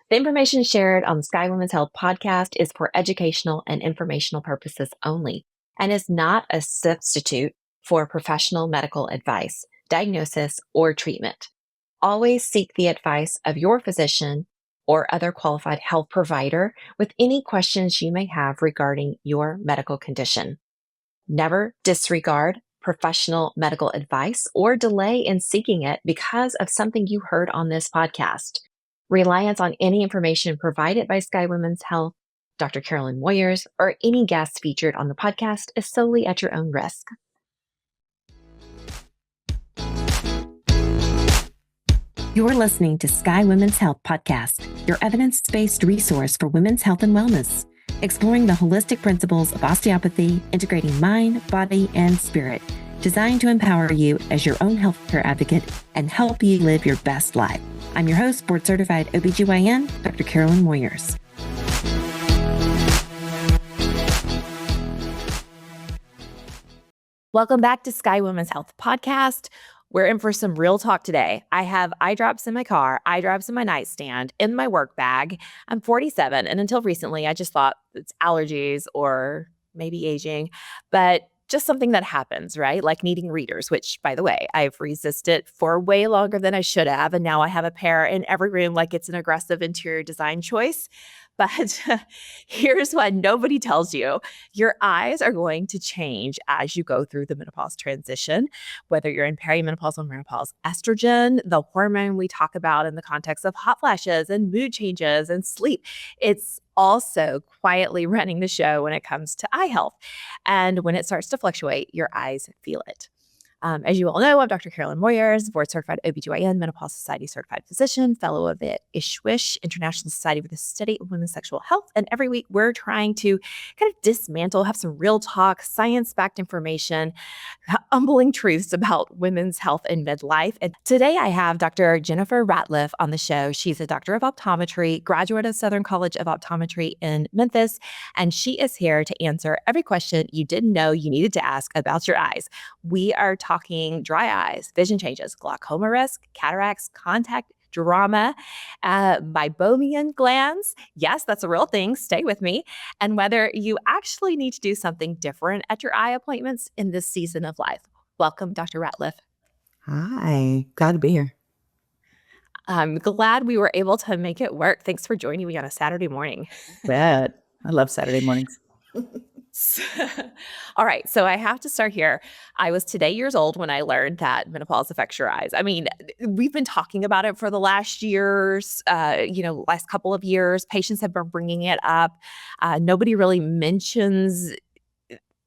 The information shared on the Sky Women's Health podcast is for educational and informational purposes only and is not a substitute for professional medical advice, diagnosis, or treatment. Always seek the advice of your physician or other qualified health provider with any questions you may have regarding your medical condition. Never disregard professional medical advice or delay in seeking it because of something you heard on this podcast. Reliance on any information provided by Sky Women's Health, Dr. Carolyn Moyers, or any guests featured on the podcast is solely at your own risk. You're listening to Sky Women's Health Podcast, your evidence-based resource for women's health and wellness, exploring the holistic principles of osteopathy, integrating mind, body, and spirit, designed to empower you as your own healthcare advocate and help you live your best life. I'm your host, board-certified OBGYN, Dr. Carolyn Moyers. Welcome back to Sky Women's Health Podcast. We're in for some real talk today. I have eye drops in my car, eye drops in my nightstand, in my work bag. I'm 47, and until recently, I just thought it's allergies or maybe aging, but just something that happens, right? Like needing readers, which, by the way, I've resisted for way longer than I should have, and now I have a pair in every room like it's an aggressive interior design choice. But here's what nobody tells you. Your eyes are going to change as you go through the menopause transition, whether you're in perimenopause or menopause. Estrogen, the hormone we talk about in the context of hot flashes and mood changes and sleep, it's also quietly running the show when it comes to eye health. And when it starts to fluctuate, your eyes feel it. As you all know, I'm Dr. Carolyn Moyers, board-certified OBGYN, Menopause Society certified physician, fellow of the ISHWISH, International Society for the Study of Women's Sexual Health. And every week, we're trying to kind of dismantle, have some real talk, science-backed information, humbling truths about women's health in midlife. And today, I have Dr. Jennifer Ratliff on the show. She's a doctor of optometry, graduate of Southern College of Optometry in Memphis, and she is here to answer every question you didn't know you needed to ask about your eyes. We are talking dry eyes, vision changes, glaucoma risk, cataracts, contact drama, meibomian glands. Yes, that's a real thing. Stay with me. And whether you actually need to do something different at your eye appointments in this season of life. Welcome, Dr. Ratliff. Hi, glad to be here. I'm glad we were able to make it work. Thanks for joining me on a Saturday morning. Bet. I love Saturday mornings. All right. So I have to start here. I was today years old when I learned that menopause affects your eyes. I mean, we've been talking about it for the last last couple of years. Patients have been bringing it up. Nobody really mentions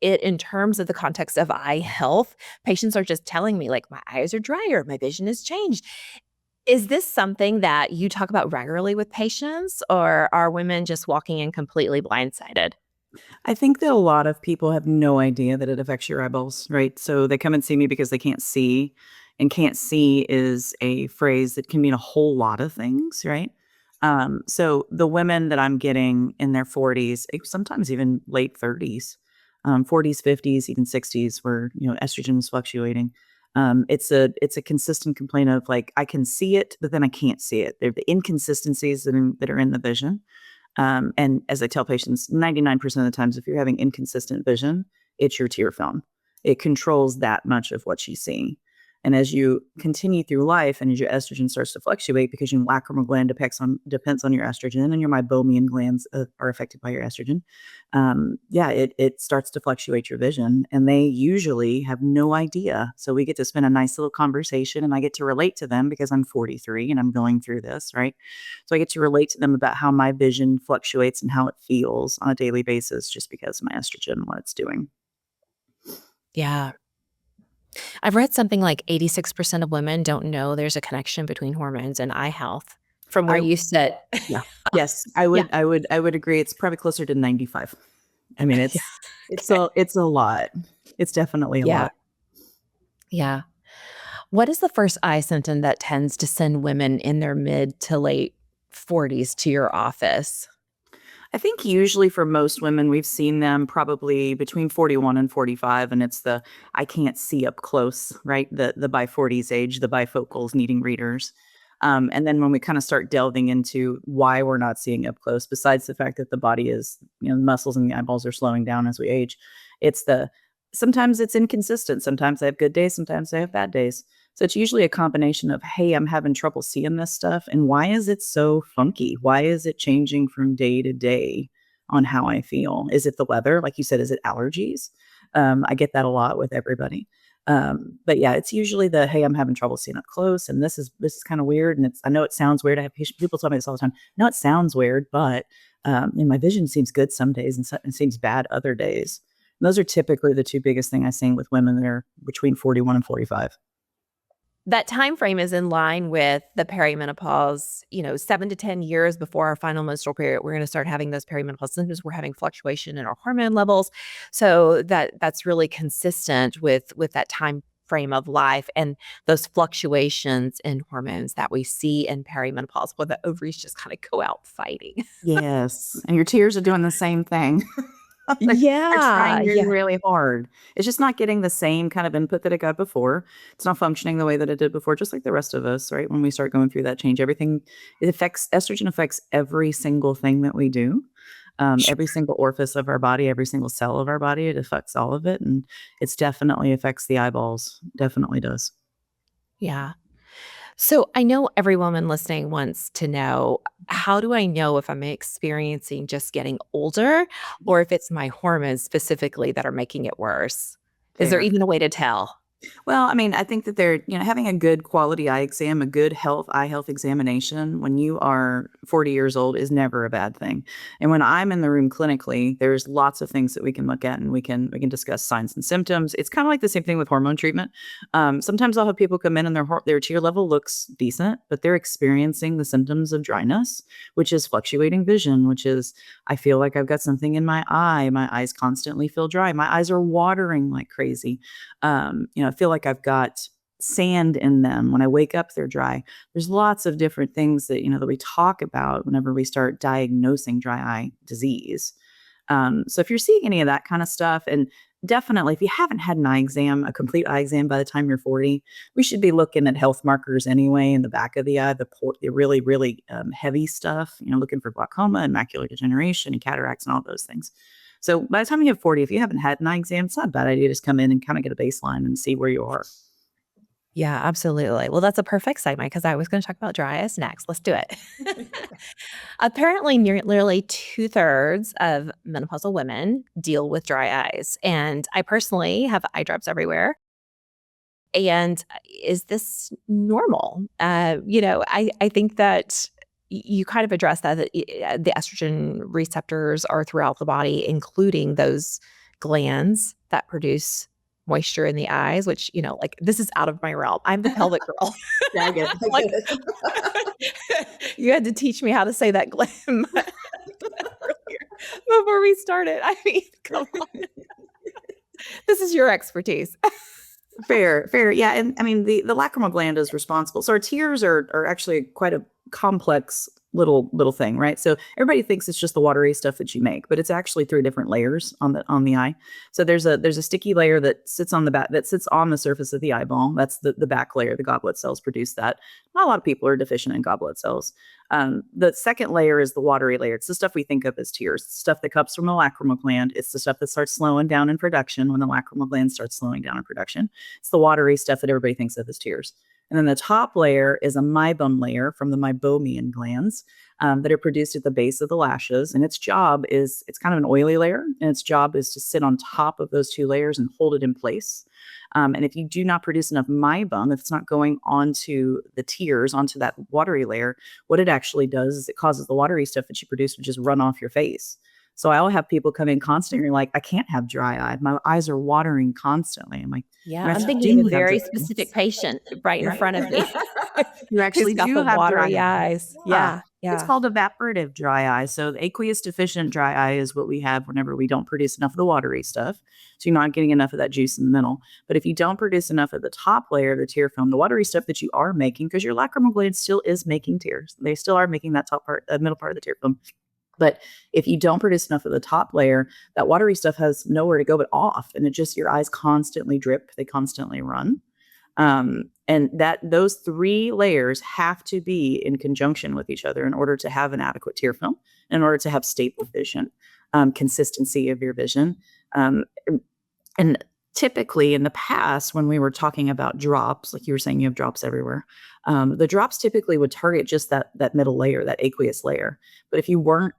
it in terms of the context of eye health. Patients are just telling me, like, my eyes are drier, my vision has changed. Is this something that you talk about regularly with patients, or are women just walking in completely blindsided? I think that a lot of people have no idea that it affects your eyeballs, right? So they come and see me because they can't see, and can't see is a phrase that can mean a whole lot of things, right? So the women that I'm getting in their 40s, sometimes even late 30s, 40s, 50s, even 60s, where estrogen is fluctuating. It's a consistent complaint of, like, I can see it, but then I can't see it. They're the inconsistencies that are in the vision. And as I tell patients, 99% of the times, if you're having inconsistent vision, it's your tear film. It controls that much of what she's seeing. And as you continue through life and as your estrogen starts to fluctuate, because your lacrimal gland depends on your estrogen, and your meibomian glands are affected by your estrogen, it starts to fluctuate your vision. And they usually have no idea. So we get to spend a nice little conversation, and I get to relate to them because I'm 43 and I'm going through this, right? So I get to relate to them about how my vision fluctuates and how it feels on a daily basis just because of my estrogen and what it's doing. Yeah. I've read something like 86% of women don't know there's a connection between hormones and eye health from where you sit. Yeah. Yes, I would agree. It's probably closer to 95. I mean, it's a lot. It's definitely a lot. Yeah. What is the first eye symptom that tends to send women in their mid to late 40s to your office? I think usually for most women, we've seen them probably between 41 and 45, and it's the I can't see up close, right? The by 40s age, the bifocals needing readers. And then when we kind of start delving into why we're not seeing up close, besides the fact that the body is, the muscles in the eyeballs are slowing down as we age, sometimes it's inconsistent. Sometimes I have good days, sometimes I have bad days. So it's usually a combination of, hey, I'm having trouble seeing this stuff. And why is it so funky? Why is it changing from day to day on how I feel? Is it the weather? Like you said, is it allergies? I get that a lot with everybody. But yeah, it's usually hey, I'm having trouble seeing up close. And this is kind of weird. And I know it sounds weird. I have people tell me this all the time. No, it sounds weird, but and my vision seems good some days and it seems bad other days. And those are typically the two biggest things I see with women that are between 41 and 45. That time frame is in line with the perimenopause, 7 to 10 years before our final menstrual period. We're going to start having those perimenopause symptoms. We're having fluctuation in our hormone levels. So that's really consistent with that time frame of life and those fluctuations in hormones that we see in perimenopause, where the ovaries just kind of go out fighting. Yes. And your tears are doing the same thing. They're trying really hard. It's just not getting the same kind of input that it got before. It's not functioning the way that it did before, just like the rest of us, right? When we start going through that change, estrogen affects every single thing that we do. Every single orifice of our body, every single cell of our body, it affects all of it. And it's definitely affects the eyeballs. Definitely does. Yeah. So I know every woman listening wants to know, how do I know if I'm experiencing just getting older or if it's my hormones specifically that are making it worse? Is there Fair. even a way to tell? Well, I mean, I think that they're, having a good quality eye exam, a good eye health examination when you are 40 years old is never a bad thing. And when I'm in the room clinically, there's lots of things that we can look at and we can discuss signs and symptoms. It's kind of like the same thing with hormone treatment. Sometimes I'll have people come in and their tear level looks decent, but they're experiencing the symptoms of dryness, which is fluctuating vision, which is, I feel like I've got something in my eye. My eyes constantly feel dry. My eyes are watering like crazy. I feel like I've got sand in them. When I wake up, they're dry. There's lots of different things that, that we talk about whenever we start diagnosing dry eye disease. So if you're seeing any of that kind of stuff, and definitely if you haven't had an eye exam, a complete eye exam by the time you're 40, we should be looking at health markers anyway in the back of the eye, the really, really heavy stuff, looking for glaucoma and macular degeneration and cataracts and all those things. So by the time you have 40, if you haven't had an eye exam, it's not a bad idea to just come in and kind of get a baseline and see where you are. Yeah, absolutely. Well, that's a perfect segue because I was going to talk about dry eyes next. Let's do it. Apparently, nearly 2/3 of menopausal women deal with dry eyes. And I personally have eye drops everywhere. And is this normal? I think that you kind of addressed that the estrogen receptors are throughout the body, including those glands that produce moisture in the eyes, which, this is out of my realm. I'm the pelvic girl. I get You had to teach me how to say that gland earlier before we started. I mean, come on. This is your expertise. Fair. Yeah. And I mean, the lacrimal gland is responsible. So our tears are actually quite a complex little thing, right? So everybody thinks it's just the watery stuff that you make, but it's actually 3 different layers on the eye. So there's a sticky layer that sits on the surface of the eyeball. That's the back layer. The goblet cells produce that. Not a lot of people are deficient in goblet cells. The second layer is the watery layer. It's the stuff we think of as tears. It's the stuff that comes from the lacrimal gland. It's the stuff that starts slowing down in production when the lacrimal gland starts slowing down in production. It's the watery stuff that everybody thinks of as tears. And then the top layer is a meibum layer from the meibomian glands that are produced at the base of the lashes. And its job is, it's kind of an oily layer, and its job is to sit on top of those 2 layers and hold it in place. And if you do not produce enough meibum, if it's not going onto the tears, onto that watery layer, what it actually does is it causes the watery stuff that you produce to just run off your face. So I'll have people come in constantly like, I can't have dry eye. My eyes are watering constantly. I'm like, yeah, I'm thinking a very specific patient right in front of me. You actually got do the have watery dry eyes. Yeah. It's called evaporative dry eye. So the aqueous deficient dry eye is what we have whenever we don't produce enough of the watery stuff. So you're not getting enough of that juice in the middle. But if you don't produce enough of the top layer, the tear film, the watery stuff that you are making, because your lacrimal gland still is making tears. They still are making that top part, middle part of the tear film. But if you don't produce enough of the top layer, that watery stuff has nowhere to go but off. And it just, your eyes constantly drip. They constantly run. And those 3 layers have to be in conjunction with each other in order to have an adequate tear film, in order to have stable vision, consistency of your vision. Um, and typically in the past, when we were talking about drops, like you were saying, you have drops everywhere. The drops typically would target just that middle layer, that aqueous layer. But if you weren't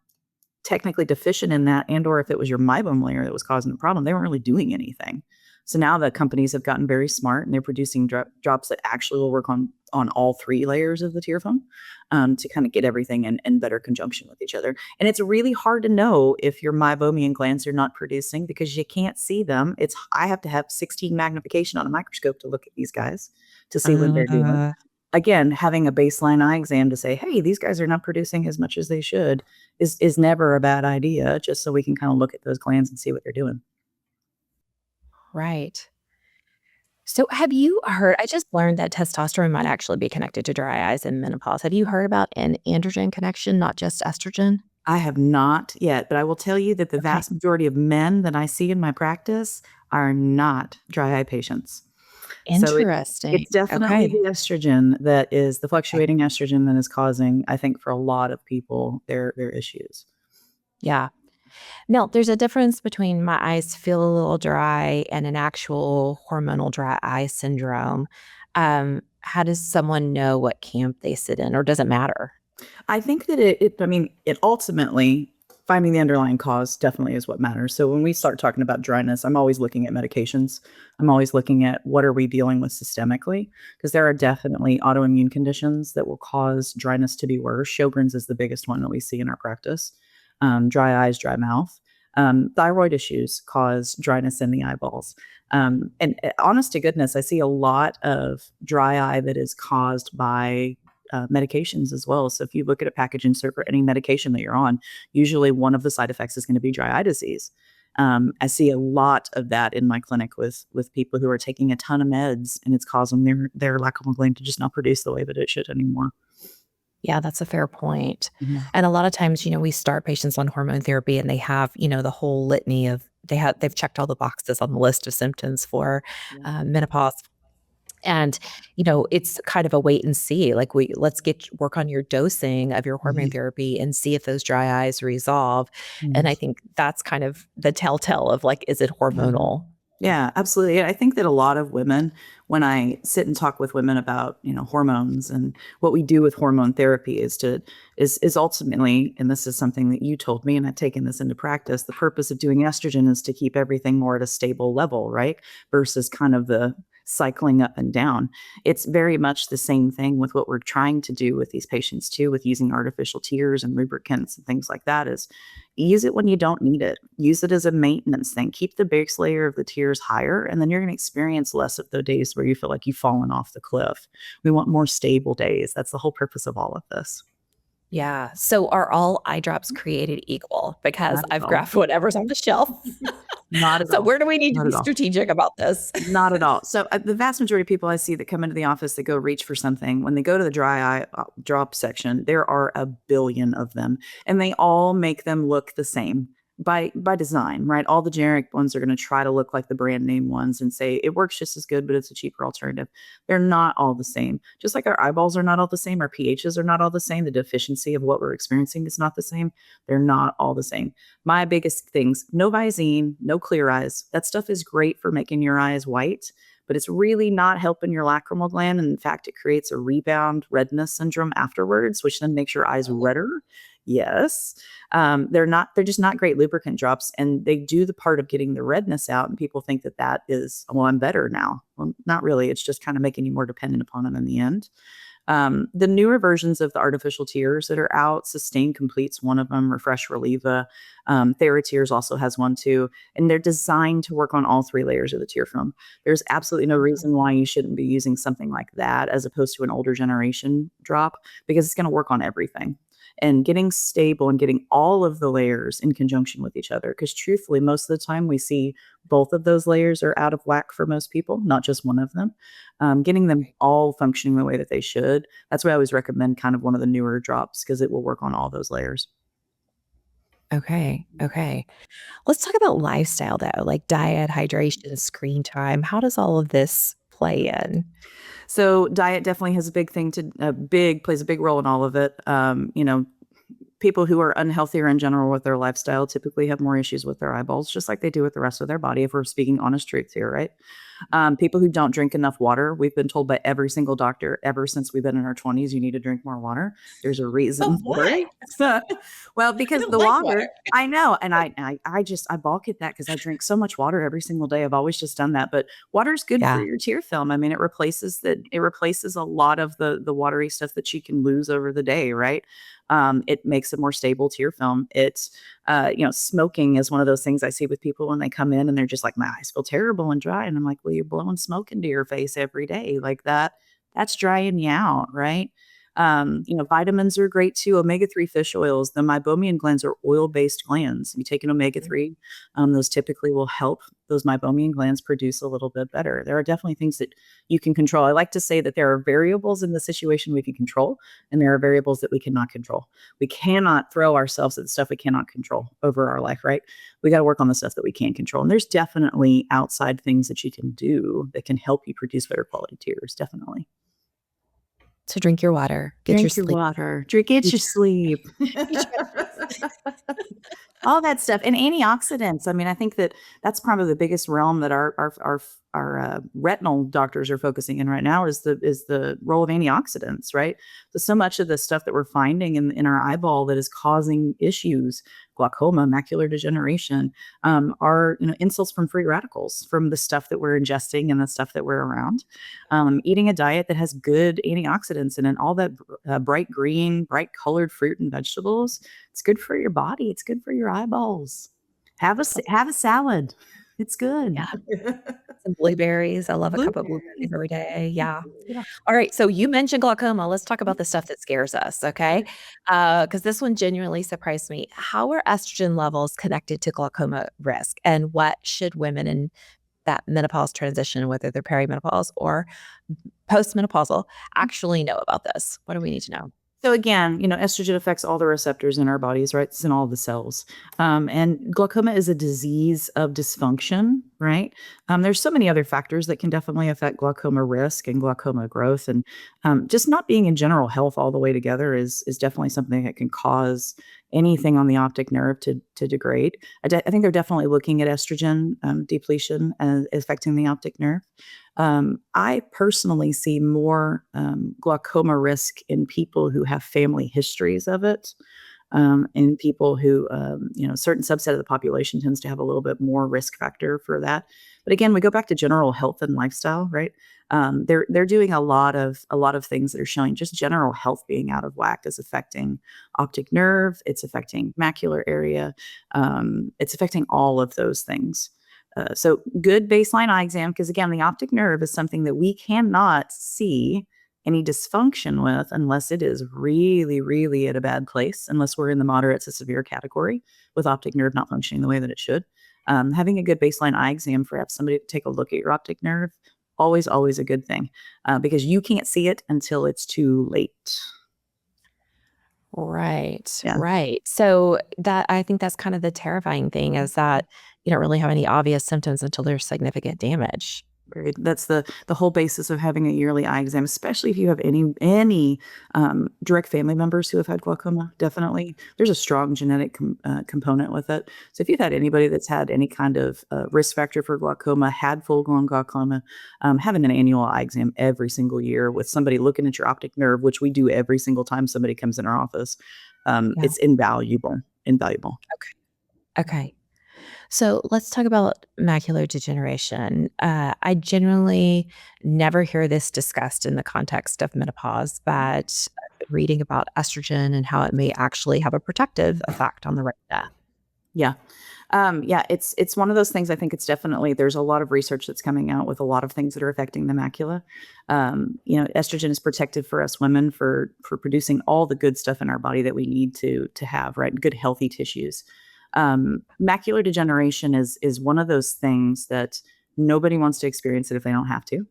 technically deficient in that, and or if it was your meibum layer that was causing the problem, they weren't really doing anything. So now the companies have gotten very smart, and they're producing drops that actually will work on all 3 layers of the tear film, to kind of get everything in better conjunction with each other. And it's really hard to know if your meibomian glands are not producing because you can't see them. I have to have 16 magnification on a microscope to look at these guys to see what they're doing. Uh, Again, having a baseline eye exam to say, hey, these guys are not producing as much as they should is never a bad idea, just so we can kind of look at those glands and see what they're doing. right. So have you heard, I just learned that testosterone might actually be connected to dry eyes and menopause. Have you heard about an androgen connection, not just estrogen? I have not yet, but I will tell you that the Okay. vast majority of men that I see in my practice are not dry eye patients. So Interesting. it's definitely Okay. the estrogen that is the Okay. fluctuating estrogen that is causing, I think, for a lot of people, their issues. Yeah. Now, there's a difference between my eyes feel a little dry and an actual hormonal dry eye syndrome. How does someone know what camp they sit in, or does it matter? I think that I mean, it ultimately finding the underlying cause definitely is what matters. So when we start talking about dryness, I'm always looking at medications. I'm always looking at what are we dealing with systemically, because there are definitely autoimmune conditions that will cause dryness to be worse. Sjogren's is the biggest one that we see in our practice. Dry eyes, dry mouth. Thyroid issues cause dryness in the eyeballs. And honest to goodness, I see a lot of dry eye that is caused by medications as well. So if you look at a package insert for any medication that you're on, usually one of the side effects is going to be dry eye disease. I see a lot of that in my clinic with people who are taking a ton of meds, and it's causing their lacrimal gland to just not produce the way that it should anymore. Yeah, that's a fair point. Mhm. And a lot of times, we start patients on hormone therapy and they have, the whole litany of they've checked all the boxes on the list of symptoms for Yeah. menopause. And, it's kind of a wait and see. Like let's work on your dosing of your hormone Mhm. therapy and see if those dry eyes resolve. And I Yes. think that's kind of the telltale of like, is it Mhm. hormonal? Yeah, absolutely. And I think that a lot of women, when I sit and talk with women about, hormones and what we do with hormone therapy is ultimately, and this is something that you told me, and I've taken this into practice, the purpose of doing estrogen is to keep everything more at a stable level, right? Versus kind of the cycling up and down. It's very much the same thing with what we're trying to do with these patients too, with using artificial tears and lubricants and things like that, is use it when you don't need it. Use it as a maintenance thing. Keep the base layer of the tears higher, and then you're going to experience less of the days where you feel like you've fallen off the cliff. We want more stable days. That's the whole purpose of all of this. Yeah. So are all eye drops created equal? Because Not at I've all. grabbed whatever's on the shelf. Not at So all. where do we need to Not be at all. strategic about this? Not at all. So the vast majority of people I see that come into the office that go reach for something, when they go to the dry eye drop section, there are a billion of them, and they all make them look the same by design, right? All the generic ones are going to try to look like the brand name ones and say it works just as good, but it's a cheaper alternative. They're not all the same. Just like our eyeballs are not all the same, our pHs are not all the same. The deficiency of what we're experiencing is not the same. They're not all the same. My biggest things, no Visine, no Clear Eyes. That stuff is great for making your eyes white, but it's really not helping your lacrimal gland. And in fact, it creates a rebound redness syndrome afterwards, which then makes your eyes redder. Yes. They're just not great lubricant drops. And they do the part of getting the redness out. And people think that is, well, I'm better now. Well, not really. It's just kind of making you more dependent upon them in the end. The newer versions of the artificial tears that are out, Sustain Complete's one of them, Refresh Relieva. TheraTears also has one too. And they're designed to work on all 3 layers of the tear film. There's absolutely no reason why you shouldn't be using something like that as opposed to an older generation drop, because it's going to work on everything. And getting stable and getting all of the layers in conjunction with each other. Because truthfully, most of the time we see both of those layers are out of whack for most people, not just one of them. Getting them all functioning the way that they should. That's why I always recommend kind of one of the newer drops, because it will work on all those layers. Okay. Okay. Let's talk about lifestyle though, like diet, hydration, screen time. How does all of this play in? So diet definitely has plays a big role in all of it. People who are unhealthier in general with their lifestyle typically have more issues with their eyeballs, just like they do with the rest of their body, if we're speaking honest truth here, right? People who don't drink enough water, we've been told by every single doctor ever since we've been in our 20s, you need to drink more water. There's a reason for Why? it. Well, I because don't the like water. water, I know, and I balk at that because I drink so much water every single day. I've always just done that, but water is good for Yeah. your tear film. I mean, it replaces a lot of the watery stuff that you can lose over the day, right? It makes a more stable tear film. It's smoking is one of those things I see with people when they come in and they're just like, my eyes feel terrible and dry. And I'm like, well, you're blowing smoke into your face every day. Like that's drying you out, right? Vitamins are great too. Omega-3 fish oils, the meibomian glands are oil-based glands. You take an omega-3, those typically will help those meibomian glands produce a little bit better. There are definitely things that you can control. I like to say that there are variables in the situation we can control, and there are variables that we cannot control. We cannot throw ourselves at the stuff we cannot control over our life, right? We got to work on the stuff that we can control. And there's definitely outside things that you can do that can help you produce better quality tears, definitely. So drink your water, get your Drink your sleep. water. Get your sleep. All that stuff. And antioxidants. I mean, I think that's probably the biggest realm that our retinal doctors are focusing in right now is the role of antioxidants, right? So much of the stuff that we're finding in our eyeball that is causing issues, glaucoma, macular degeneration, are insults from free radicals, from the stuff that we're ingesting and the stuff that we're around. Eating a diet that has good antioxidants in it, all that bright green, bright colored fruit and vegetables, it's good for your body. It's good for your eyeballs. Have a salad. It's good. Yeah. Some blueberries. I love a cup of blueberries Blueberries. every day. Yeah. Yeah. All right. So you mentioned glaucoma. Let's talk about the stuff that scares us. Okay. Because this one genuinely surprised me. How are estrogen levels connected to glaucoma risk? And what should women in that menopause transition, whether they're perimenopause or postmenopausal, actually know about this? What do we need to know? So again, estrogen affects all the receptors in our bodies, right? It's in all the cells. And glaucoma is a disease of dysfunction, right? There's so many other factors that can definitely affect glaucoma risk and glaucoma growth. And just not being in general health all the way together is definitely something that can cause anything on the optic nerve to degrade. I think they're definitely looking at estrogen depletion as affecting the optic nerve. I personally see more glaucoma risk in people who have family histories of it, and people who, a certain subset of the population tends to have a little bit more risk factor for that. But again, we go back to general health and lifestyle, right? They're doing a lot of things that are showing just general health being out of whack is affecting optic nerve. It's affecting macular area. It's affecting all of those things. So good baseline eye exam, because again, the optic nerve is something that we cannot see any dysfunction with unless it is really, really at a bad place, unless we're in the moderate to severe category with optic nerve not functioning the way that it should. Having a good baseline eye exam for somebody to take a look at your optic nerve, always, always a good thing, because you can't see it until it's too late. Right, Yeah. right. So I think that's kind of the terrifying thing is that you don't really have any obvious symptoms until there's significant damage. Right. That's the whole basis of having a yearly eye exam, especially if you have any direct family members who have had glaucoma. Definitely, there's a strong genetic component with it. So if you've had anybody that's had any kind of risk factor for glaucoma, had full-blown glaucoma, having an annual eye exam every single year with somebody looking at your optic nerve, which we do every single time somebody comes in our office, Yeah. it's invaluable. Invaluable. Okay. So let's talk about macular degeneration. I generally never hear this discussed in the context of menopause, but reading about estrogen and how it may actually have a protective effect on the retina. Yeah. It's one of those things. I think it's definitely, there's a lot of research that's coming out with a lot of things that are affecting the macula. Estrogen is protective for us women for producing all the good stuff in our body that we need to have, right? Good, healthy tissues. Macular degeneration is one of those things that nobody wants to experience it if they don't have to.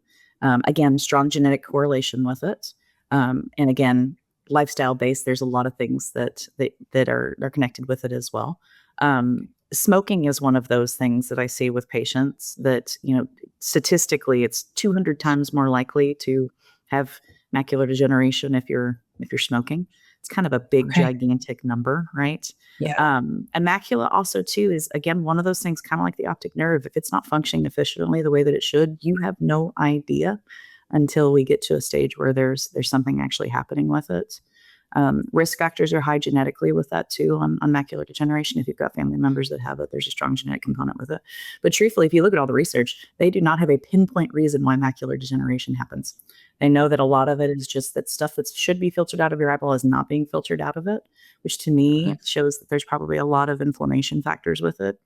Again, strong genetic correlation with it. And again, lifestyle based, there's a lot of things that are connected with it as well. Smoking is one of those things that I see with patients that, statistically it's 200 times more likely to have macular degeneration if you're smoking. It's kind of a big, Okay. gigantic number, right? Yeah. And macula also too is again one of those things, kind of like the optic nerve. If it's not functioning efficiently the way that it should, you have no idea until we get to a stage where there's something actually happening with it. Risk factors are high genetically with that too on macular degeneration. If you've got family members that have it, there's a strong genetic component with it. But truthfully, if you look at all the research, they do not have a pinpoint reason why macular degeneration happens. They know that a lot of it is just that stuff that should be filtered out of your eyeball is not being filtered out of it, which to me shows that there's probably a lot of inflammation factors with it.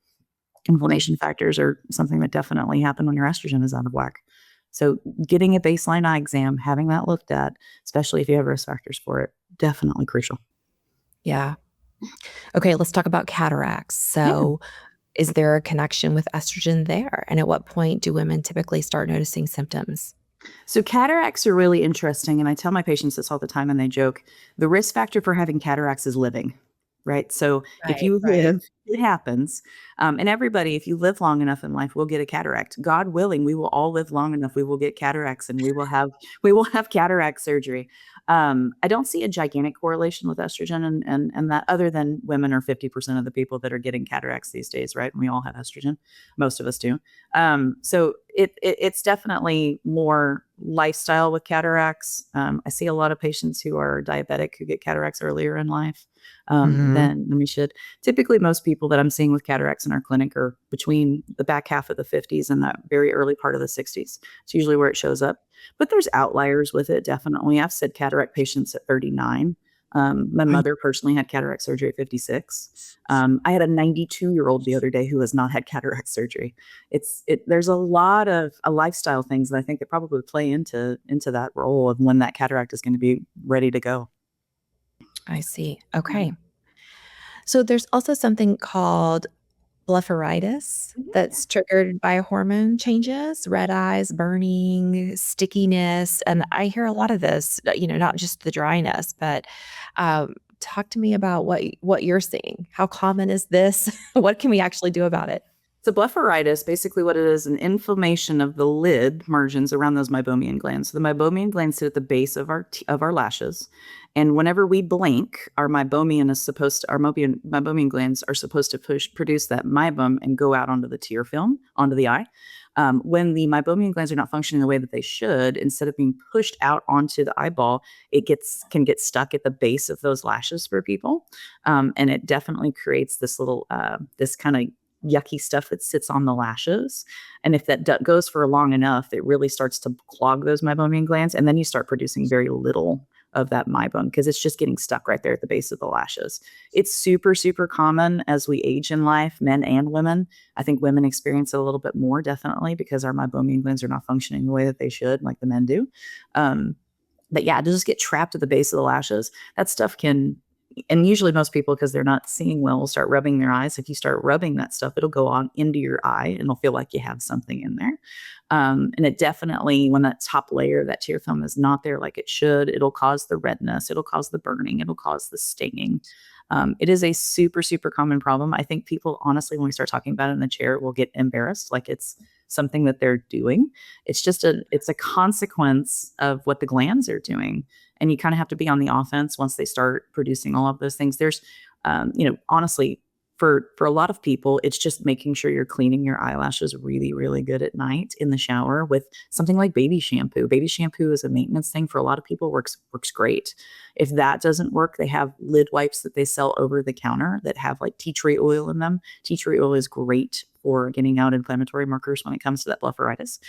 Inflammation factors are something that definitely happen when your estrogen is out of whack. So getting a baseline eye exam, having that looked at, especially if you have risk factors for it, definitely crucial. Yeah. Okay, let's talk about cataracts. So, is there a connection with estrogen there? And at what point do women typically start noticing symptoms? So cataracts are really interesting, and I tell my patients this all the time, and they joke. The risk factor for having cataracts is living, right? So if Right, you right. live, it happens. And everybody, if you live long enough in life, will get a cataract. God willing, we will all live long enough. We will get cataracts, and we will have cataract surgery. I don't see a gigantic correlation with estrogen and that, other than women are 50% of the people that are getting cataracts these days, right? And we all have estrogen. Most of us do. So it's definitely more lifestyle with cataracts. I see a lot of patients who are diabetic who get cataracts earlier in life than we should. Typically, most people that I'm seeing with cataracts in our clinic are between the back half of the 50s and that very early part of the 60s. It's usually where it shows up. But there's outliers with it, definitely. I've said cataract patients at 39. My mother personally had cataract surgery at 56. I had a 92-year-old the other day who has not had cataract surgery. There's a lot of lifestyle things that I think that probably play into that role of when that cataract is going to be ready to go. I see. Okay. So there's also something called blepharitis Mhm. that's triggered by hormone changes, red eyes, burning, stickiness, and I hear a lot of this, not just the dryness, but talk to me about what you're seeing. How common is this? What can we actually do about it? So blepharitis, basically what it is, an inflammation of the lid margins around those meibomian glands. So the meibomian glands sit at the base of our lashes, and whenever we blink, our meibomian glands are supposed to produce that meibum and go out onto the tear film onto the eye. When the meibomian glands are not functioning the way that they should, instead of being pushed out onto the eyeball, can get stuck at the base of those lashes for people, and it definitely creates this little this kind of yucky stuff that sits on the lashes. And if that goes for long enough, it really starts to clog those meibomian glands. And then you start producing very little of that meibum because it's just getting stuck right there at the base of the lashes. It's super, super common as we age in life, men and women. I think women experience it a little bit more, definitely, because our meibomian glands are not functioning the way that they should, like the men do. But yeah, to just get trapped at the base of the lashes, that stuff can, and usually most people, because they're not seeing well, will start rubbing their eyes. If you start rubbing that stuff, it'll go on into your eye and it'll feel like you have something in there. And it definitely, when that top layer of that tear film is not there like it should, it'll cause the redness, it'll cause the burning, it'll cause the stinging. It is a super, super common problem. I think people, honestly, when we start talking about it in the chair, will get embarrassed, like it's something that they're doing. It's a consequence of what the glands are doing. And you kind of have to be on the offense once they start producing all of those things. There's, honestly, for a lot of people, it's just making sure you're cleaning your eyelashes really, really good at night in the shower with something like baby shampoo. Baby shampoo is a maintenance thing for a lot of people, works great. If that doesn't work, they have lid wipes that they sell over the counter that have like tea tree oil in them. Tea tree oil is great for getting out inflammatory markers when it comes to that blepharitis.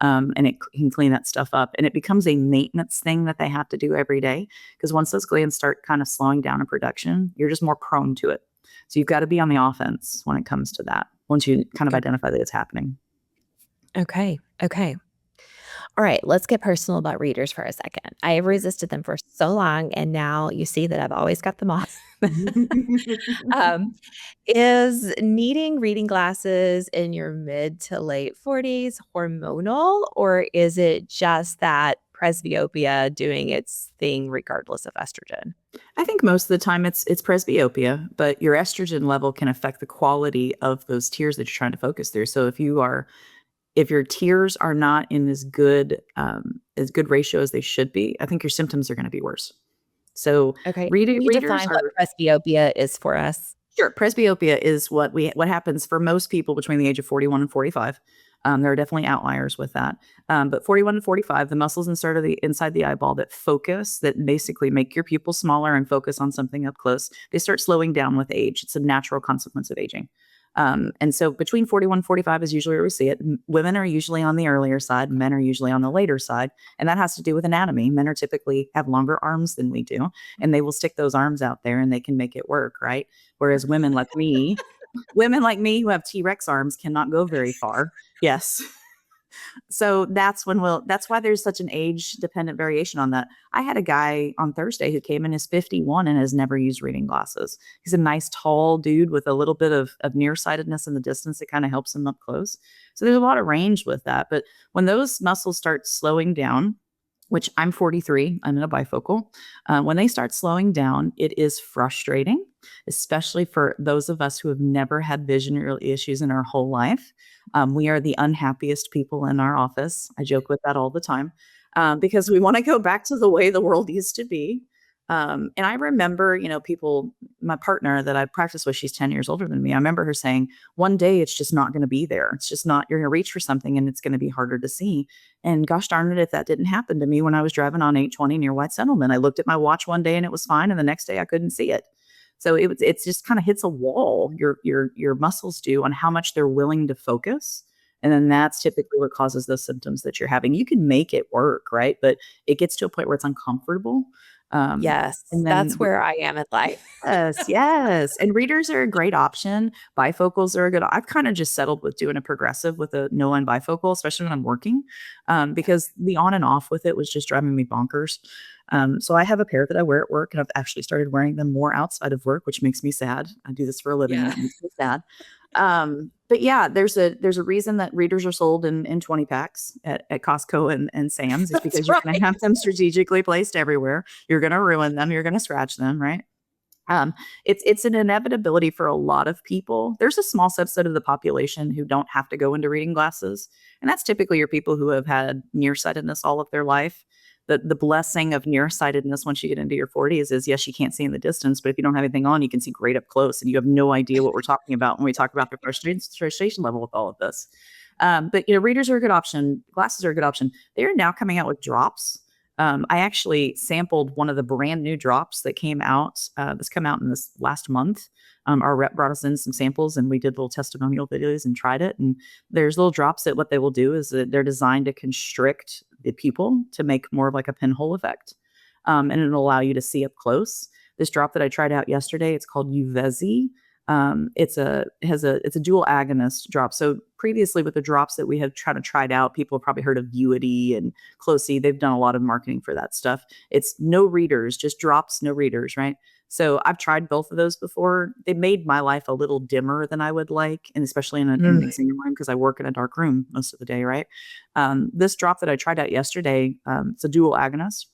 And it can clean that stuff up. And it becomes a maintenance thing that they have to do every day because once those glands start kind of slowing down in production, you're just more prone to it. So you've got to be on the offense when it comes to that, once you kind of identify that it's happening. Okay. Okay. All right, let's get personal about readers for a second. I have resisted them for so long, and now you see that I've always got them on. um, is needing reading glasses in your mid to late 40s hormonal, or is it just that presbyopia doing its thing regardless of estrogen? I think most of the time it's presbyopia, but your estrogen level can affect the quality of those tears that you're trying to focus through. So if your tears are not in as good ratio as they should be, I think your symptoms are going to be worse. So Okay. Can you readers define what are presbyopia is for us? sure. Presbyopia is what happens for most people between the age of 41 and 45. There are definitely outliers with that. But 41 and 45, the muscles inside the eyeball that basically make your pupils smaller and focus on something up close, they start slowing down with age. It's a natural consequence of aging. And so between 41 and 45 is usually where we see it. Women are usually on the earlier side, men are usually on the later side. And that has to do with anatomy. Men are typically have longer arms than we do, and they will stick those arms out there and they can make it work, right? Whereas women like me who have T-Rex arms cannot go very far. Yes. So that's why there's such an age dependent variation on that. I had a guy on Thursday who came in as 51 and has never used reading glasses. He's a nice tall dude with a little bit of nearsightedness in the distance that kind of helps him up close. So there's a lot of range with that. But when those muscles start slowing down, which I'm 43, I'm in a bifocal. When they start slowing down, it is frustrating, especially for those of us who have never had vision issues in our whole life. We are the unhappiest people in our office. I joke with that all the time because we want to go back to the way the world used to be. And I remember, my partner that I practice with, she's 10 years older than me. I remember her saying, one day it's just not going to be there. It's just not, you're going to reach for something and it's going to be harder to see. And gosh darn it, if that didn't happen to me when I was driving on 820 near White Settlement, I looked at my watch one day and it was fine. And the next day I couldn't see it. So it's just kind of hits a wall, your muscles do, on how much they're willing to focus. And then that's typically what causes those symptoms that you're having. You can make it work, right? But it gets to a point where it's uncomfortable. Yes, And then that's where I am in life. yes, yes. And readers are a great option. Bifocals are a good. I've kind of just settled with doing a progressive with a no line bifocal, especially when I'm working, because the on and off with it was just driving me bonkers. So I have a pair that I wear at work, and I've actually started wearing them more outside of work, which makes me sad. I do this for a living, and Yeah. it makes me sad. But yeah, there's a reason that readers are sold in 20 packs at Costco and Sam's. It's That's because you're going right. to have them strategically placed everywhere. You're going to ruin them. You're going to scratch them, right? It's an inevitability for a lot of people. There's a small subset of the population who don't have to go into reading glasses, and that's typically your people who have had nearsightedness all of their life. The blessing of nearsightedness once you get into your 40s is, yes, you can't see in the distance, but if you don't have anything on, you can see great up close, and you have no idea what we're talking about when we talk about the frustration level with all of this. But readers are a good option. Glasses are a good option. They are now coming out with drops. I actually sampled one of the brand new drops that came out. That's come out in this last month. Our rep brought us in some samples and we did little testimonial videos and tried it. And there's little drops that what they will do is that they're designed to constrict the pupil to make more of like a pinhole effect. And it'll allow you to see up close. This drop that I tried out yesterday, it's called Uvezi. It's a dual agonist drop. So previously with the drops that we have tried out, people have probably heard of Vuity and Closey. They've done a lot of marketing for that stuff. It's no readers, just drops, no readers, right? So I've tried both of those before. They made my life a little dimmer than I would like, and especially in an exam room because I work in a dark room most of the day, right? This drop that I tried out yesterday, it's a dual agonist.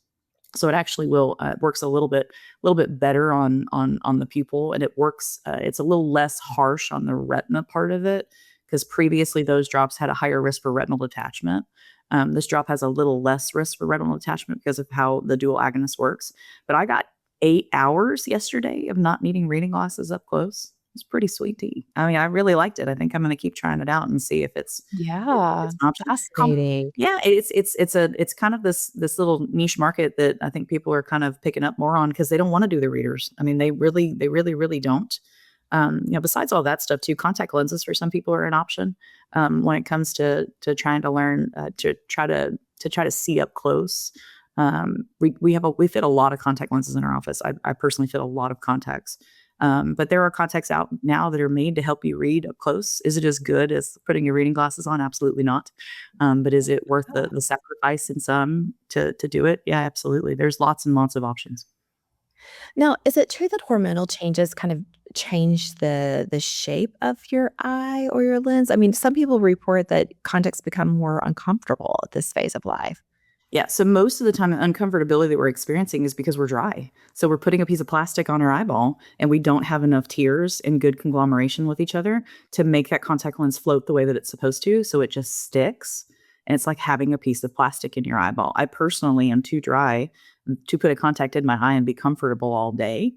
So it actually works a little bit better on the pupil, and it works. It's a little less harsh on the retina part of it because previously those drops had a higher risk for retinal detachment. This drop has a little less risk for retinal detachment because of how the dual agonist works. But I got 8 hours yesterday of not needing reading glasses up close. It's pretty sweet. I mean, I really liked it. I think I'm going to keep trying it out and see if it's Yeah, an option. fascinating. Yeah, it's kind of this little niche market that I think people are kind of picking up more on because they don't want to do the readers. I mean, they really don't. Besides all that stuff too, contact lenses for some people are an option when it comes to trying to learn to try to see up close. We fit a lot of contact lenses in our office. I personally fit a lot of contacts. But there are contacts out now that are made to help you read up close. Is it as good as putting your reading glasses on? Absolutely not. But is it worth the sacrifice in some to do it? Yeah, absolutely. There's lots and lots of options. Now, is it true that hormonal changes kind of change the shape of your eye or your lens? I mean, some people report that contacts become more uncomfortable at this phase of life. Yeah, so most of the time, the uncomfortability that we're experiencing is because we're dry. So we're putting a piece of plastic on our eyeball, and we don't have enough tears in good conglomeration with each other to make that contact lens float the way that it's supposed to. So it just sticks, and it's like having a piece of plastic in your eyeball. I personally am too dry to put a contact in my eye and be comfortable all day.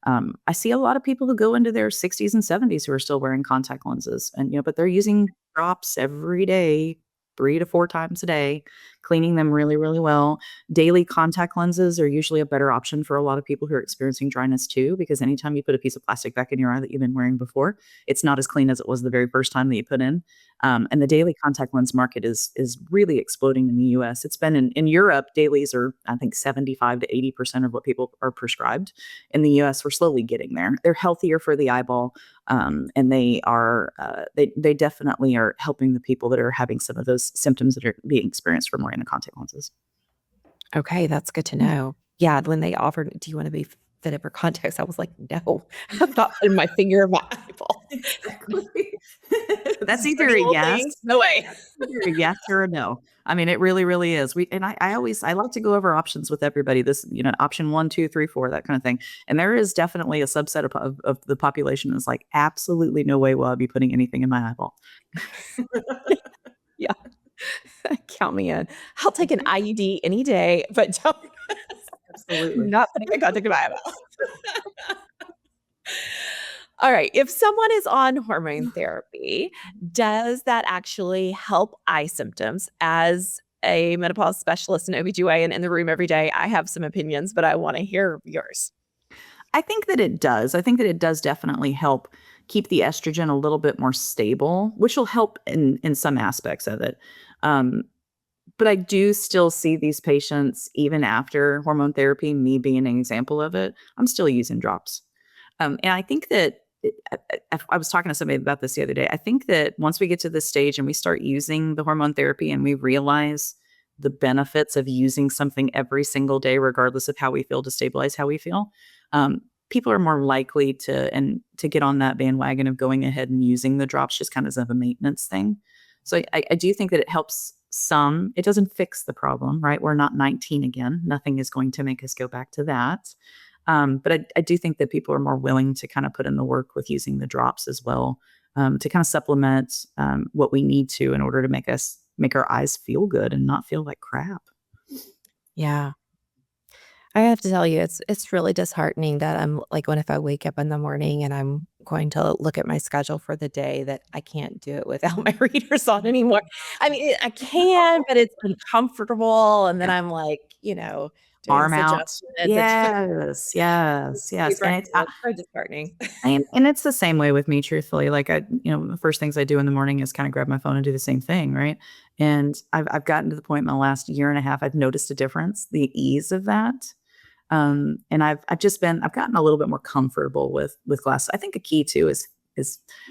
I see a lot of people who go into their 60s and 70s who are still wearing contact lenses, and but they're using drops every day, 3 to 4 times a day, cleaning them really, really well. Daily contact lenses are usually a better option for a lot of people who are experiencing dryness too, because anytime you put a piece of plastic back in your eye that you've been wearing before, it's not as clean as it was the very first time that you put in. And the daily contact lens market is really exploding in the US. It's been in Europe, dailies are, I think, 75 to 80% of what people are prescribed. In the US, we're slowly getting there. They're healthier for the eyeball. And they are they definitely are helping the people that are having some of those symptoms that are being experienced from wearing the contact lenses. Okay, that's good to know. Yeah, when they offered, "Do you wanna be fitted for contacts?" I was like, "No, I'm not putting my finger in my eyeball." Exactly. That's Such either a little yes, things, no way. either a yes or a no. I mean, it really, really is. I like to go over options with everybody. This, option 1, 2, 3, 4, that kind of thing. And there is definitely a subset of the population that's like, absolutely no way will I be putting anything in my eyeball. Yeah, count me in. I'll take an IUD any day, but don't Absolutely. not putting a contact in my eyeball. All right, if someone is on hormone therapy, does that actually help eye symptoms? As a menopause specialist and OBGYN in the room every day, I have some opinions, but I wanna hear yours. I think that it does. I think that it does definitely help keep the estrogen a little bit more stable, which will help in some aspects of it. Um, but I do still see these patients even after hormone therapy, me being an example of it. I'm still using drops. And I think that I was talking to somebody about this the other day. I think that once we get to this stage and we start using the hormone therapy and we realize the benefits of using something every single day, regardless of how we feel, to stabilize how we feel, people are more likely to get on that bandwagon of going ahead and using the drops just kind of as a maintenance thing. So I do think that it helps some. It doesn't fix the problem, right? We're not 19 again. Nothing is going to make us go back to that. But I do think that people are more willing to kind of put in the work with using the drops as well, to kind of supplement what we need to in order to make our eyes feel good and not feel like crap. Yeah. I have to tell you, it's really disheartening that I'm like, when if I wake up in the morning and I'm going to look at my schedule for the day, that I can't do it without my readers on anymore. I mean, I can, but it's uncomfortable, and then I'm like, doing Arm this out. adjustment that's just Yes, yes, yes. super uncomfortable. It's very disheartening. And it's the same way with me, truthfully. Like the first things I do in the morning is kind of grab my phone and do the same thing, right? And I've gotten to the point in the last year and a half, I've noticed a difference, the ease of that. And I've gotten a little bit more comfortable with glasses. I think a key too is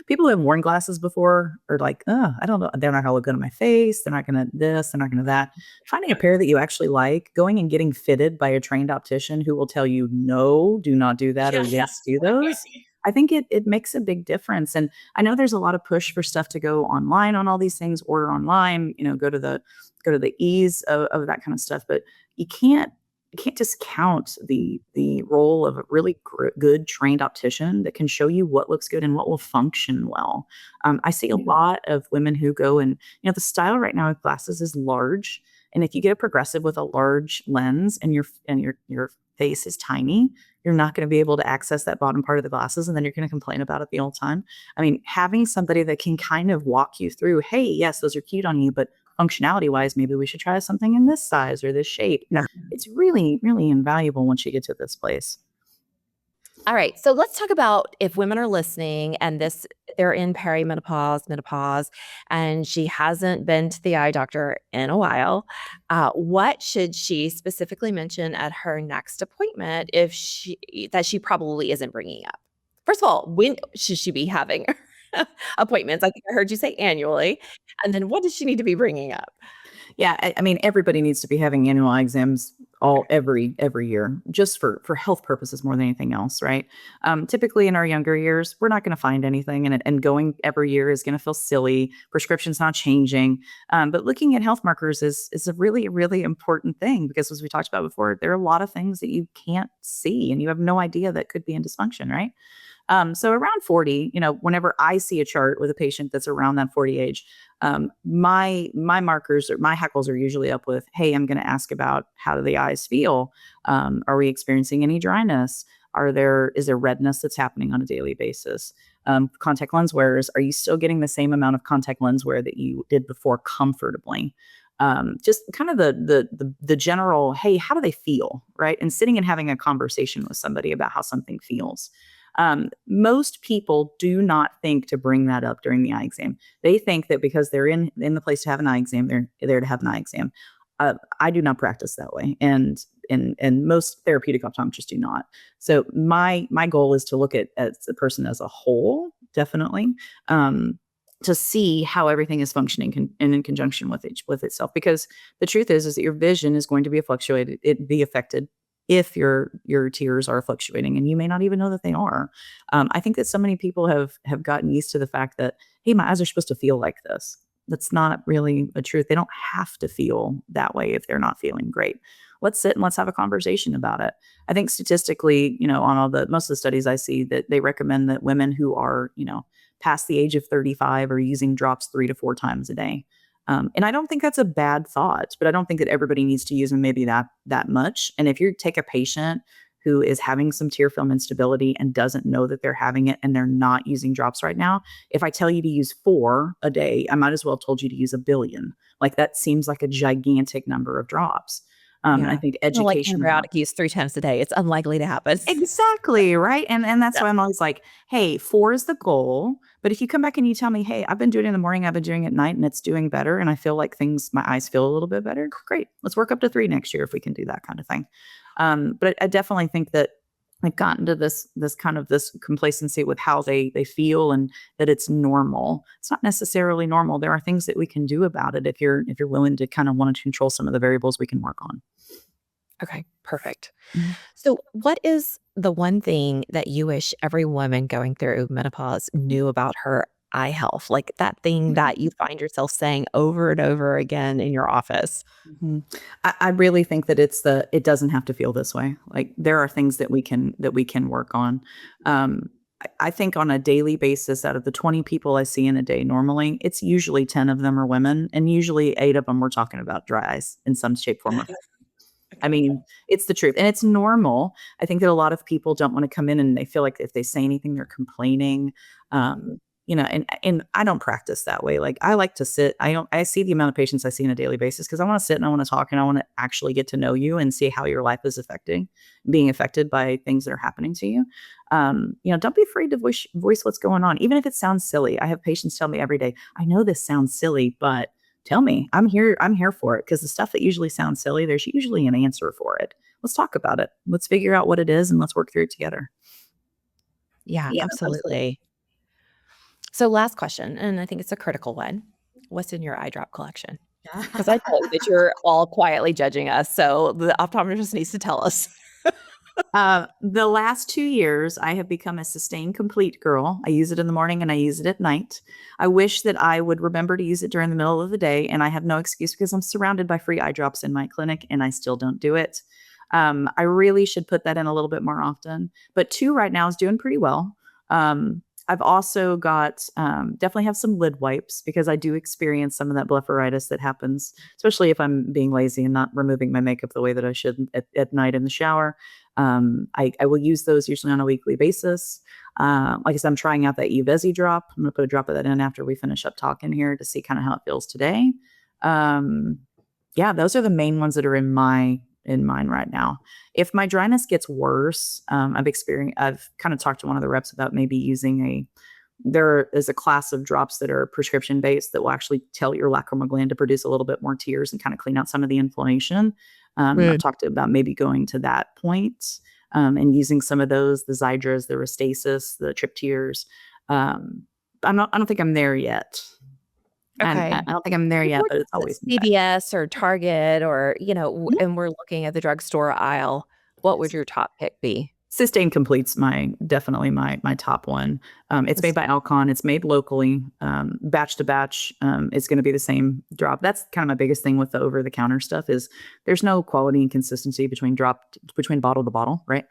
people who have worn glasses before are like, oh, I don't know, they're not gonna look good on my face, they're not gonna this, they're not gonna that. Finding a pair that you actually like, going and getting fitted by a trained optician who will tell you, no, do not do that, or Yeah. yes, do those. I think it makes a big difference. And I know there's a lot of push for stuff to go online on all these things, order online, go to the ease of that kind of stuff. But you can't discount the role of a really good trained optician that can show you what looks good and what will function well. I see a lot of women who go and the style right now with glasses is large, and if you get a progressive with a large lens and your face is tiny, you're not going to be able to access that bottom part of the glasses, and then you're going to complain about it the whole time. I mean, having somebody that can kind of walk you through, hey, yes, those are cute on you, but functionality wise, maybe we should try something in this size or this shape. It's really, really invaluable once you get to this place. All right, so let's talk about if women are listening and they're in perimenopause, menopause, and she hasn't been to the eye doctor in a while. What should she specifically mention at her next appointment that she probably isn't bringing up? First of all, when should she be having appointments? I think I heard you say annually, and then what does she need to be bringing up? Yeah, I mean, everybody needs to be having annual eye exams every year, just for health purposes more than anything else, right? Typically, in our younger years, we're not going to find anything, and going every year is going to feel silly. Prescription's not changing, but looking at health markers is a really really important thing because, as we talked about before, there are a lot of things that you can't see, and you have no idea that could be in dysfunction, right? So around 40, whenever I see a chart with a patient that's around that 40 age, my markers or my hackles are usually up with, hey, I'm going to ask about how do the eyes feel? Are we experiencing any dryness? Is there redness that's happening on a daily basis? Contact lens wearers, are you still getting the same amount of contact lens wear that you did before comfortably? Just kind of the general, hey, how do they feel, right? And sitting and having a conversation with somebody about how something feels. Most people do not think to bring that up during the eye exam. They think that because they're in the place to have an eye exam, they're there to have an eye exam. I do not practice that way, and most therapeutic optometrists do not. So my goal is to look at the person as a whole, definitely, to see how everything is functioning and in conjunction with itself. Because the truth is that your vision is going to be affected if your tears are fluctuating, and you may not even know that they are. I think that so many people have gotten used to the fact that, hey, my eyes are supposed to feel like this. That's not really a truth. They don't have to feel that way if they're not feeling great. Let's sit and let's have a conversation about it. I think statistically, on most of the studies I see, that they recommend that women who are, past the age of 35 are using drops 3 to 4 times a day. And I don't think that's a bad thought, but I don't think that everybody needs to use them maybe that much. And if you take a patient who is having some tear film instability and doesn't know that they're having it and they're not using drops right now, if I tell you to use 4 a day, I might as well have told you to use 1 billion. Like, that seems like a gigantic number of drops. And I think Well, like education. antibiotic use 3 times a day. It's unlikely to happen. Exactly, right? And that's Yeah. why I'm always like, hey, 4 is the goal. But if you come back and you tell me, hey, I've been doing it in the morning, I've been doing it at night, and it's doing better, and I feel like my eyes feel a little bit better, great. Let's work up to 3 next year if we can do that kind of thing. But I definitely think that I've gotten to this complacency with how they feel, and that it's normal. It's not necessarily normal. There are things that we can do about it if you're willing to kind of want to control some of the variables we can work on. Okay, perfect. Mhm. So, what is the one thing that you wish every woman going through menopause knew about her eye health? Like that thing that you find yourself saying over and over again in your office? Mhm. I really think that it doesn't have to feel this way. Like, there are things that we can work on. I think on a daily basis, out of the 20 people I see in a day normally, it's usually 10 of them are women, and usually 8 of them we're talking about dry eyes in some shape, form, or I Okay. mean, it's the truth, and it's normal. I think that a lot of people don't wanna come in and they feel like if they say anything, they're complaining, and I don't practice that way. Like, I like to sit. I see the amount of patients I see on a daily basis because I wanna sit and I wanna talk and I wanna actually get to know you and see how your life is being affected by things that are happening to you. Don't be afraid to voice what's going on, even if it sounds silly. I have patients tell me every day, "I know this sounds silly, but tell me. I'm here for it, because the stuff that usually sounds silly, there's usually an answer for it. Let's talk about it. Let's figure out what it is and let's work through it together." Yeah, Yeah, absolutely. absolutely. So, last question, and I think it's a critical one. What's in your eye drop collection? Because I know that you're all quietly judging us, so the optometrist needs to tell us. The last 2 years, I have become a Sustain Complete girl. I use it in the morning and I use it at night. I wish that I would remember to use it during the middle of the day, and I have no excuse because I'm surrounded by free eye drops in my clinic, and I still don't do it. I really should put that in a little bit more often, but 2 right now is doing pretty well. I've also got definitely have some lid wipes because I do experience some of that blepharitis that happens, especially if I'm being lazy and not removing my makeup the way that I should at night in the shower. I will use those usually on a weekly basis. Like I said, I'm trying out that Uvezi drop. I'm going to put a drop of that in after we finish up talking here to see kind of how it feels today. Um, yeah, those are the main ones that are in mine right now. If my dryness gets worse, I've kind of talked to one of the reps about maybe using there is a class of drops that are prescription based that will actually tell your lacrimal gland to produce a little bit more tears and kind of clean out some of the inflammation. I've Good. talked about maybe going to that point, and using some of those, the Zydras, the Restasis, the Trip Tears. I don't think I'm there yet. And Okay. I don't think I'm there If yet, we're but it's just always in at the back. CVS or Target or, Mhm. and we're looking at the drugstore aisle, what would your top pick be? Systane Complete's definitely my top one. It's made by Alcon. It's made locally, batch to batch. It's going to be the same drop. That's kind of my biggest thing with the over the counter stuff is there's no quality and consistency between bottle to bottle, right?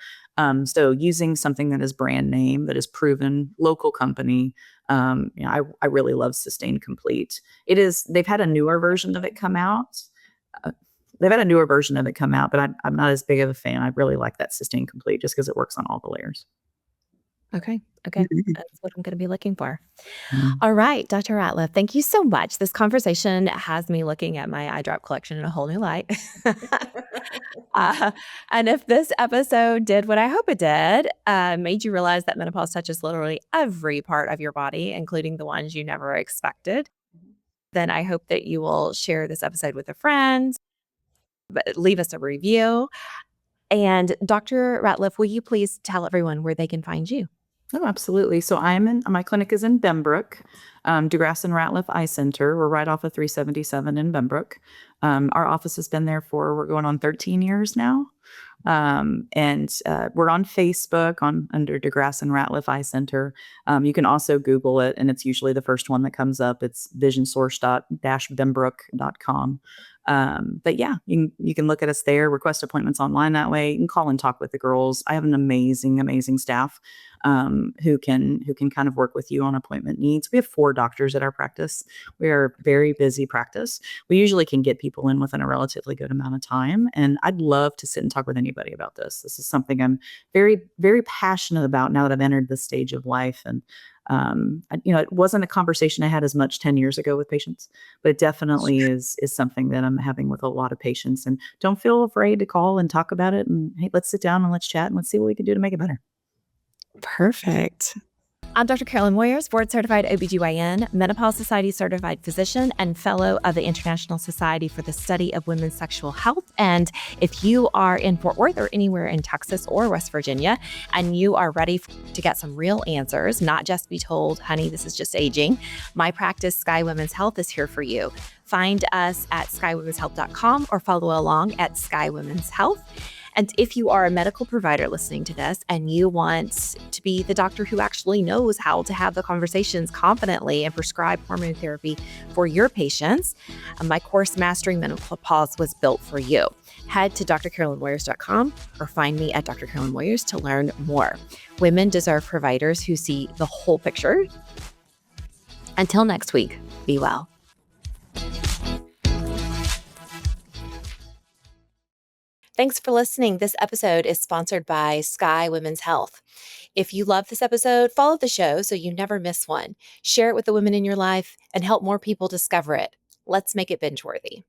So using something that is brand name, that is proven, local company. I really love Systane Complete. They've had a newer version of it come out. Uh, They've had a newer version of it come out, but I'm not as big of a fan. I really like that Systane Complete just because it works on all the layers. Okay. Okay. That's what I'm going to be looking for. Mhm. All right, Dr. Ratliff, thank you so much. This conversation has me looking at my eye drop collection in a whole new light. uh, and if this episode did what I hope it did, made you realize that menopause touches literally every part of your body, including the ones you never expected, then I hope that you will share this episode with a friend, but leave us a review. And Dr. Ratliff, will you please tell everyone where they can find you? Oh, absolutely. So my clinic is in Bembrook, DeGrasse and Ratliff Eye Center. We're right off of 377 in Bembrook. Our office has been there we're going on 13 years now. And we're on Facebook under DeGrasse and Ratliff Eye Center. You can also Google it, and it's usually the first one that comes up. It's visionsource.bembrook.com. But yeah, you can look at us there, request appointments online that way. You can call and talk with the girls. I have an amazing, amazing staff who can kind of work with you on appointment needs. We have 4 doctors at our practice. We are a very busy practice. We usually can get people in within a relatively good amount of time. And I'd love to sit and talk with anybody about this. This is something I'm very, very passionate about now that I've entered this stage of life. And it wasn't a conversation I had as much 10 years ago with patients, but it definitely is something that I'm having with a lot of patients. And don't feel afraid to call and talk about it. And hey, let's sit down and let's chat and let's see what we can do to make it better. Perfect. I'm Dr. Carolyn Moyers, board certified OBGYN, Menopause Society certified physician, and fellow of the International Society for the Study of Women's Sexual Health. And if you are in Fort Worth or anywhere in Texas or West Virginia, and you are ready to get some real answers, not just be told, honey, this is just aging, my practice, Sky Women's Health, is here for you. Find us at skywomenshealth.com or follow along at Sky Women's Health. And if you are a medical provider listening to this and you want to be the doctor who actually knows how to have the conversations confidently and prescribe hormone therapy for your patients, my course, Mastering Menopause, was built for you. Head to drcarolynmoyers.com or find me at Dr. Carolyn Moyers to learn more. Women deserve providers who see the whole picture. Until next week, be well. Thanks for listening. This episode is sponsored by Sky Women's Health. If you love this episode, follow the show so you never miss one. Share it with the women in your life and help more people discover it. Let's make it binge-worthy.